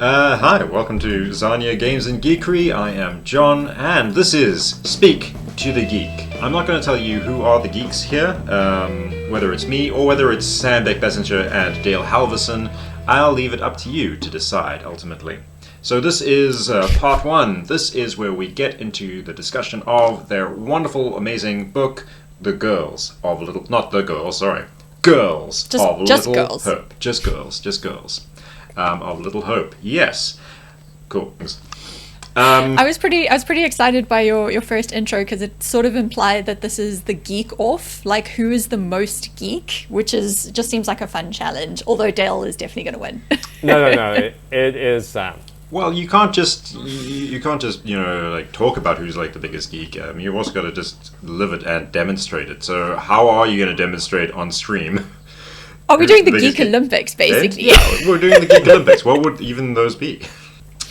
Hi, welcome to Zarnia Games and Geekery. I am John, and this is Speak to the Geek. I'm not going to tell you who are the geeks here, whether it's me or whether it's Sam Beckbessinger and Dale Halvorsen. I'll leave it up to you to decide, ultimately. So this is part one. This is where we get into the discussion of their wonderful, amazing book, The Girls of Little... Not The Girls, sorry. Girls of Little girls. Hope. Just girls. Of Little Hope. Yes. Cool. I was pretty excited by your first intro because it sort of implied that this is the geek off, like who is the most geek, which just seems like a fun challenge. Although Dale is definitely going to win. No. It is Sam. Well, you can't just like talk about who's like the biggest geek. You've also got to just live it and demonstrate it. So how are you going to demonstrate on stream? Are we doing the Geek Olympics, basically? Yeah, we're doing the Geek Olympics. What would even those be?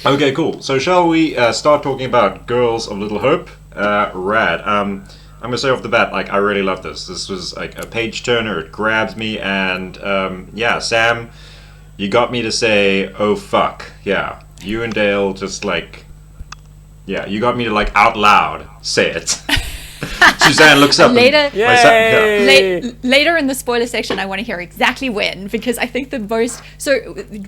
Okay, cool. So shall we start talking about Girls of Little Hope? Rad. I'm going to say off the bat, like, I really love this. This was like a page turner. It grabs me, and Sam, you got me to say, oh fuck. Yeah, you and Dale just like, you got me to like out loud say it. Suzanne looks up later in the spoiler section. I want to hear exactly when, because I think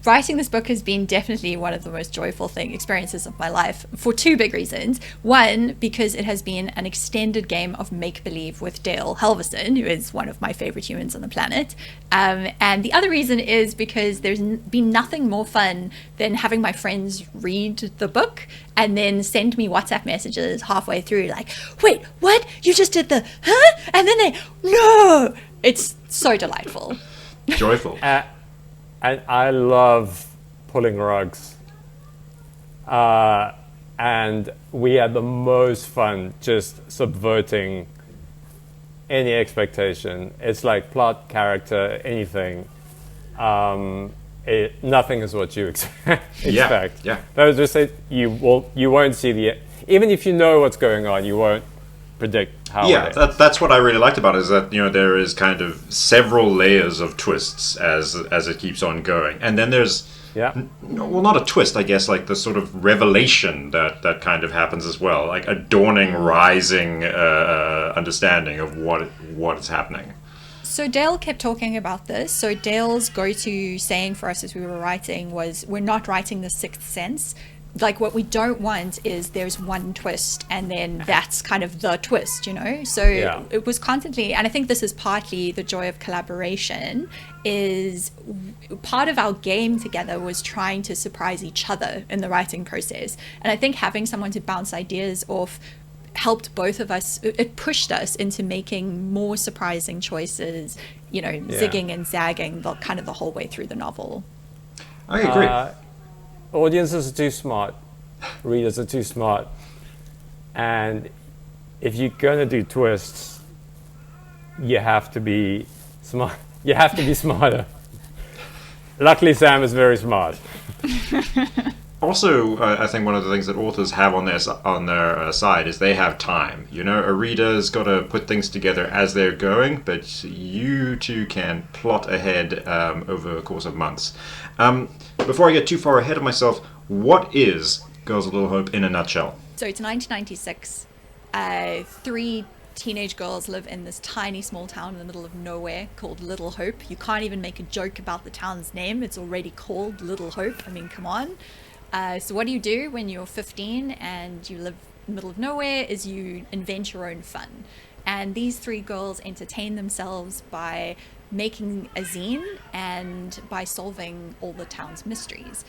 writing this book has been definitely one of the most joyful experiences of my life for two big reasons. One, because it has been an extended game of make-believe with Dale Halvorsen, who is one of my favorite humans on the planet, and the other reason is because there's been nothing more fun than having my friends read the book and then send me WhatsApp messages halfway through like, wait, what? You just did the, huh? And then no! It's so delightful. Joyful. And I love pulling rugs. And we had the most fun just subverting any expectation. It's like plot, character, anything. Nothing is what you expect. Yeah. That was just it. You won't see even if you know what's going on, you won't predict how. Yeah, that's what I really liked about it, is that there is kind of several layers of twists as it keeps on going, and then there's not a twist, I guess, like the sort of revelation that kind of happens as well, like a dawning, rising understanding of what is happening. So Dale kept talking about this. So Dale's go-to saying for us as we were writing was, we're not writing the Sixth Sense. Like, what we don't want is there's one twist and then that's kind of the twist, So it was constantly, and I think this is partly the joy of collaboration, is part of our game together was trying to surprise each other in the writing process. And I think having someone to bounce ideas off helped both of us. It pushed us into making more surprising choices, zigging and zagging the whole way through the novel. I agree. Audiences are too smart, readers are too smart, and if you're gonna do twists, you have to be smart. You have to be smarter. Luckily, Sam is very smart. Also, I think one of the things that authors have on their side is they have time. A reader's got to put things together as they're going, but you two can plot ahead over a course of months. Before I get too far ahead of myself, what is Girls of Little Hope in a nutshell? So it's 1996. 3 teenage girls live in this tiny small town in the middle of nowhere called Little Hope. You can't even make a joke about the town's name. It's already called Little Hope. I mean, come on. So what do you do when you're 15 and you live in the middle of nowhere is you invent your own fun. And these 3 girls entertain themselves by making a zine and by solving all the town's mysteries.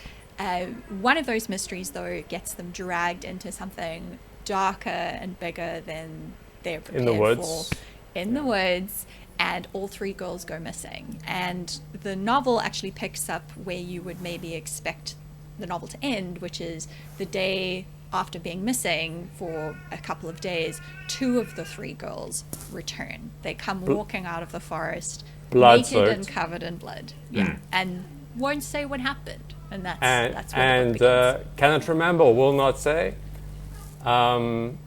One of those mysteries, though, gets them dragged into something darker and bigger than they're prepared for. In the woods. And all 3 girls go missing. And the novel actually picks up where you would maybe expect the novel to end, which is the day after being missing for a couple of days. 2 of the 3 girls return. They come walking out of the forest, naked and covered in blood, and won't say what happened, and that's where the book begins. Cannot remember, will not say. And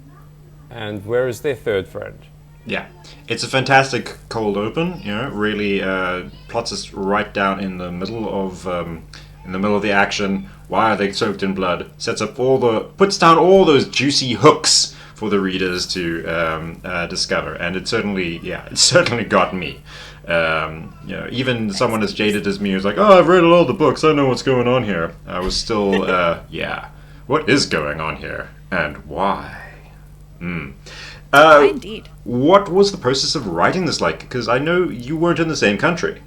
where is their 3rd friend? Yeah, it's a fantastic cold open. Really plots us right down in the middle of the action. Why are they soaked in blood? Puts down all those juicy hooks for the readers to discover, and it certainly got me. Even someone as jaded as me who's like, oh, I've read all the books, I know what's going on here. I was still, what is going on here, and why? Indeed. What was the process of writing this like? Because I know you weren't in the same country.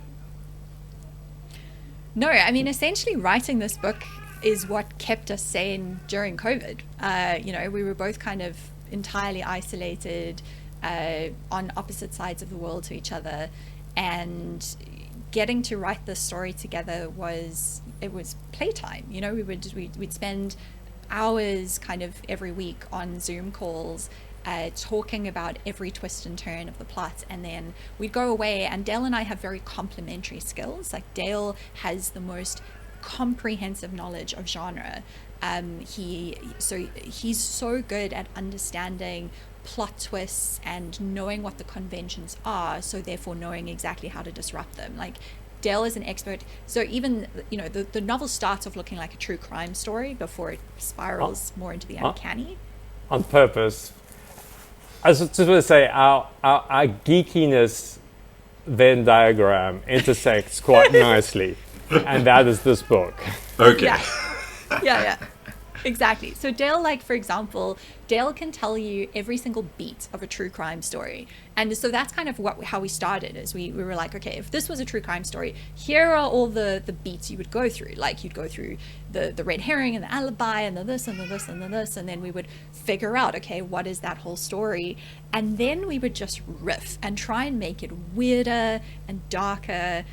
No, I mean, essentially writing this book is what kept us sane during COVID. We were both kind of entirely isolated on opposite sides of the world to each other, and getting to write this story together was playtime. We'd spend hours kind of every week on Zoom calls talking about every twist and turn of the plot, and then we'd go away, and Dale and I have very complementary skills. Like, Dale has the most comprehensive knowledge of genre. He's so good at understanding plot twists and knowing what the conventions are, so therefore knowing exactly how to disrupt them. Like, Dale is an expert. So even, the novel starts off looking like a true crime story before it spirals more into the uncanny. On purpose. I was just going to say, our geekiness Venn diagram intersects quite nicely, and that is this book. Okay. Yeah. Exactly. So Dale, for example, Dale can tell you every single beat of a true crime story. And so that's kind of how we started, is we were like, okay, if this was a true crime story, here are all the beats you would go through. Like, you'd go through the red herring and the alibi and the this and the this and the this, and then we would figure out, okay, what is that whole story? And then we would just riff and try and make it weirder and darker.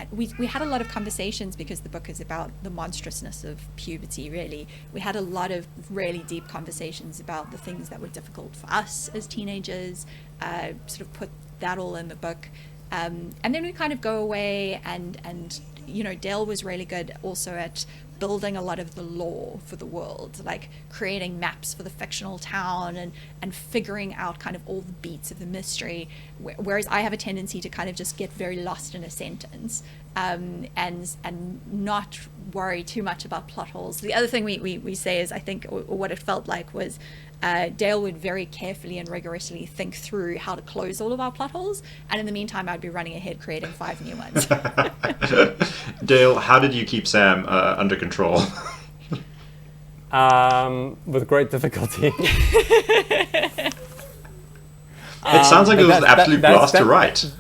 We had a lot of conversations, because the book is about the monstrousness of puberty, really. We had a lot of really deep conversations about the things that were difficult for us as teenagers, sort of put that all in the book. And then we kind of go away, and Dale was really good also at building a lot of the lore for the world, like creating maps for the fictional town and figuring out kind of all the beats of the mystery, whereas I have a tendency to kind of just get very lost in a sentence and not worry too much about plot holes. The other thing we say is, I think, or what it felt like was, Dale would very carefully and rigorously think through how to close all of our plot holes, and in the meantime I'd be running ahead creating 5 new ones. Dale, how did you keep Sam under control? With great difficulty. It sounds like it was an absolute blast to write.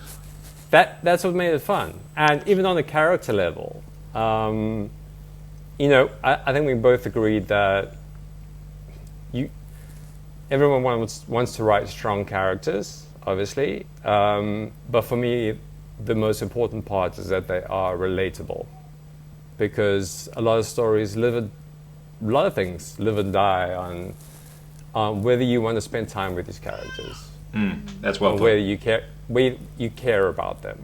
That's what made it fun. And even on a character level, I think we both agreed that everyone wants to write strong characters, obviously. But for me, the most important part is that they are relatable. Because a lot of stories a lot of things live and die on whether you want to spend time with these characters. That's well put. Whether you care about them.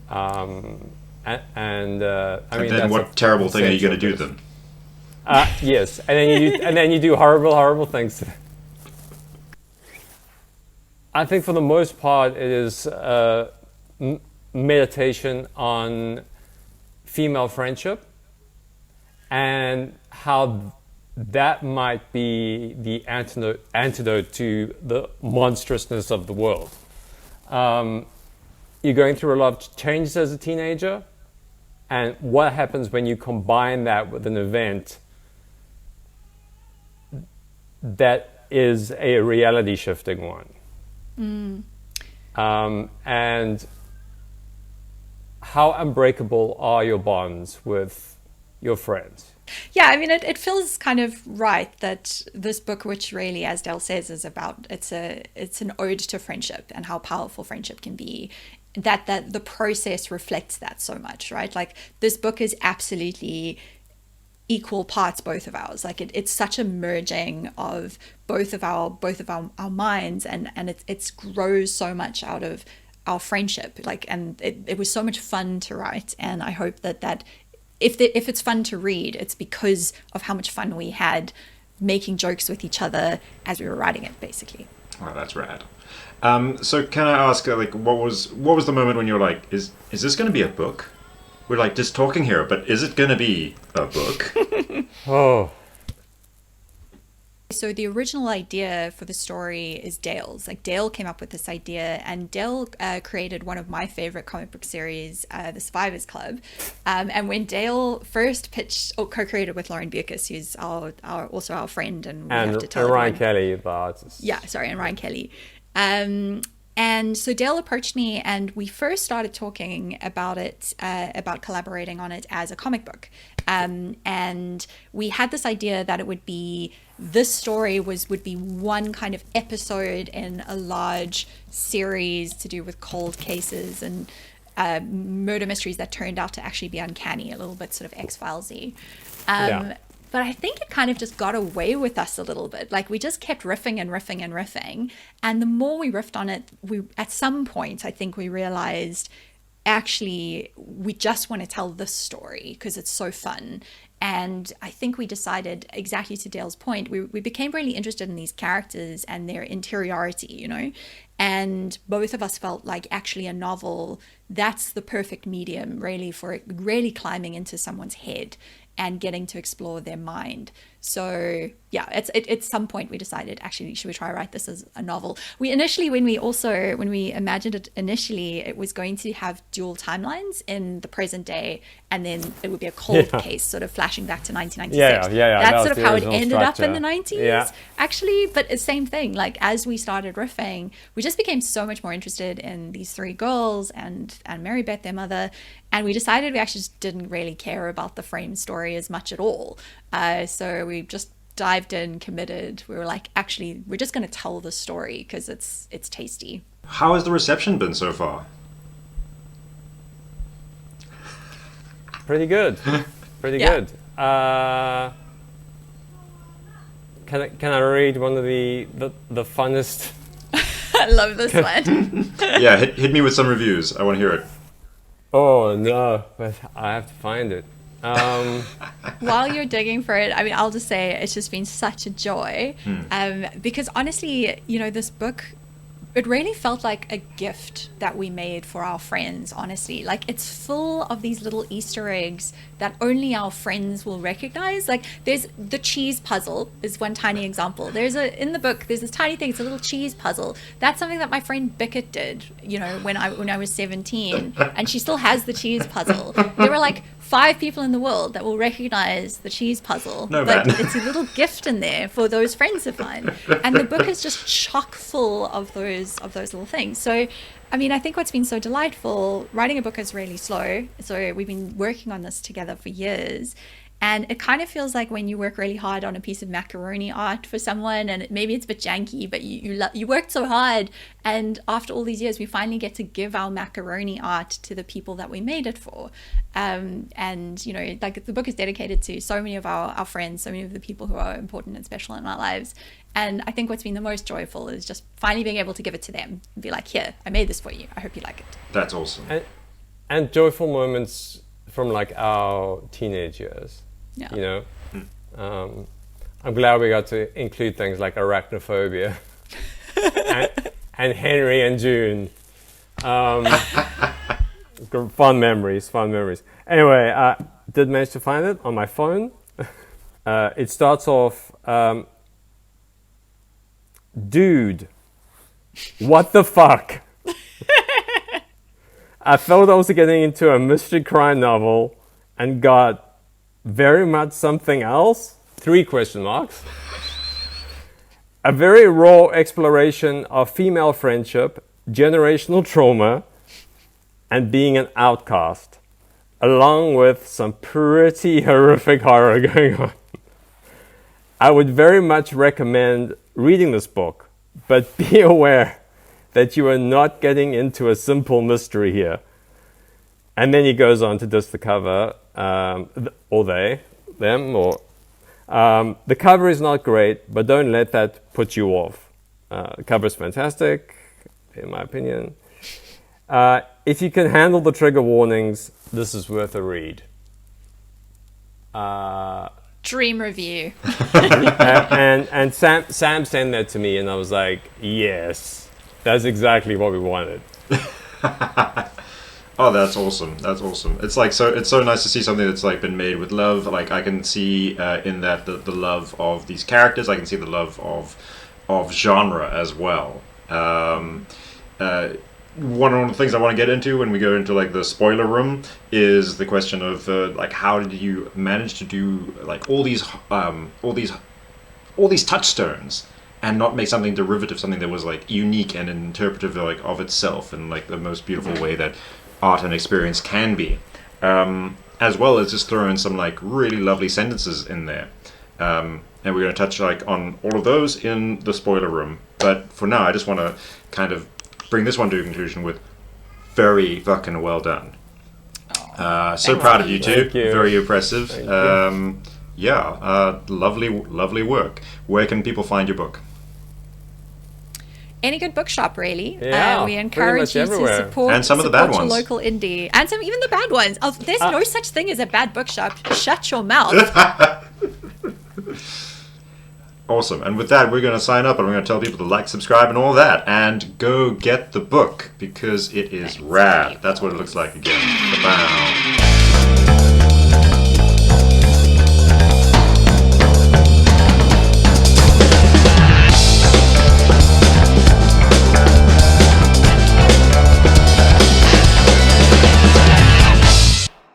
I mean, then what terrible thing are you going to do to them? Yes, and then you do horrible things to them. I think for the most part it is meditation on female friendship and how that might be the antidote to the monstrousness of the world. You're going through a lot of changes as a teenager, and what happens when you combine that with an event that is a reality shifting one. And how unbreakable are your bonds with your friends? Yeah, I mean, it feels kind of right that this book, which really, as Dale says, is about, it's an ode to friendship and how powerful friendship can be, that the process reflects that so much, right? Like, this book is absolutely equal parts both of ours. Like, it's such a merging of both of our minds, and it grows so much out of our friendship. Like, and it was so much fun to write, and I hope that if it's fun to read, it's because of how much fun we had making jokes with each other as we were writing it, basically. Wow, that's rad. So can I ask, like, what was the moment when you were like, is this going to be a book? We're like just talking here, but is it going to be a book? Oh. So the original idea for the story is Dale's. Like Dale came up with this idea, and Dale created one of my favorite comic book series, The Survivors Club. And when Dale first pitched, or co-created with Lauren Bierkus, who's also our friend, and we have to tell Ryan everyone. Kelly, the artist. Yeah, sorry, and Ryan Kelly. And so Dale approached me, and we first started talking about it, about collaborating on it as a comic book. And we had this idea that it would be, this story would be one kind of episode in a large series to do with cold cases and murder mysteries that turned out to actually be uncanny, a little bit sort of X-Files-y. But I think it kind of just got away with us a little bit. Like we just kept riffing and riffing and riffing. And the more we riffed on it, at some point, I think we realized, actually, we just want to tell this story because it's so fun. And I think we decided, exactly to Dale's point, we became really interested in these characters and their interiority, you know? And both of us felt like actually a novel, that's the perfect medium really for it, really climbing into someone's head and getting to explore their mind. So yeah, at some point we decided, actually, should we try write this as a novel? We initially, when we imagined it initially, it was going to have dual timelines in the present day, and then it would be a cold case, sort of flashing back to 1996. Yeah. That's that sort of how it ended structure. up in the 90s, actually. But the same thing, like as we started riffing, we just became so much more interested in these three girls and Mary Beth, their mother, and we decided we actually just didn't really care about the frame story as much at all. So we just dived in, committed. We were like, actually, we're just going to tell the story because it's tasty. How has the reception been so far? Pretty good. Pretty Yeah. good. Can I read one of the funnest? I love this one. Yeah, hit me with some reviews. I want to hear it. Oh no, but I have to find it. While you're digging for it, I mean, I'll just say it's just been such a joy. Because honestly, you know, this book, it really felt like a gift that we made for our friends, honestly. Like, it's full of these little Easter eggs that only our friends will recognize. Like, there's the cheese puzzle is one tiny example. In the book, there's this tiny thing, it's a little cheese puzzle. That's something that my friend Bickett did, you know, when I was 17, and she still has the cheese puzzle. There were like 5 people in the world that will recognize the cheese puzzle. No, but man. it's a little gift in there for those friends of mine. And the book is just chock full of those little things. So, I mean, I think what's been so delightful, writing a book is really slow. So we've been working on this together for years. And it kind of feels like when you work really hard on a piece of macaroni art for someone, and maybe it's a bit janky, but you worked so hard, and after all these years, we finally get to give our macaroni art to the people that we made it for. And, you know, like the book is dedicated to so many of our friends, so many of the people who are important and special in our lives. And I think what's been the most joyful is just finally being able to give it to them and be like, here, I made this for you. I hope you like it. That's awesome. And joyful moments from like our teenage years. Yeah. You know, I'm glad we got to include things like arachnophobia and Henry and June. Fun memories. Anyway, I did manage to find it on my phone. It starts off, dude, what the fuck? I felt I was getting into a mystery crime novel and got very much something else? 3 question marks. A very raw exploration of female friendship, generational trauma, and being an outcast, along with some pretty horrific horror going on. I would very much recommend reading this book, but be aware that you are not getting into a simple mystery here. And then he goes on to just the cover, the cover is not great, but don't let that put you off. The cover is fantastic, in my opinion. If you can handle the trigger warnings, this is worth a read. Dream review. And Sam sent that to me, and I was like, yes, that's exactly what we wanted. Oh, that's awesome. That's awesome. It's like it's so nice to see something that's like been made with love. Like I can see in that the love of these characters. I can see the love of genre as well. One of the things I want to get into when we go into like the spoiler room is the question of like how did you manage to do like all these touchstones and not make something derivative, something that was like unique and interpretive like of itself in like the most beautiful way that art and experience can be, as well as just throw in some like really lovely sentences in there, and we're going to touch like on all of those in the spoiler room. But for now, I just want to kind of bring this one to a conclusion with very fucking well done. So proud of you two. Thank you. Very impressive. Thank you. Lovely work. Where can people find your book? Any good bookshop, really. Yeah, We pretty encourage much you everywhere. to support And some of the bad your ones. local indie, and some even the bad ones. Oh, there's no such thing as a bad bookshop. Shut your mouth. Awesome. And with that, we're going to sign up and we're going to tell people to like, subscribe, and all that. And go get the book because it is rad. That's what it looks like again. Ba-bow.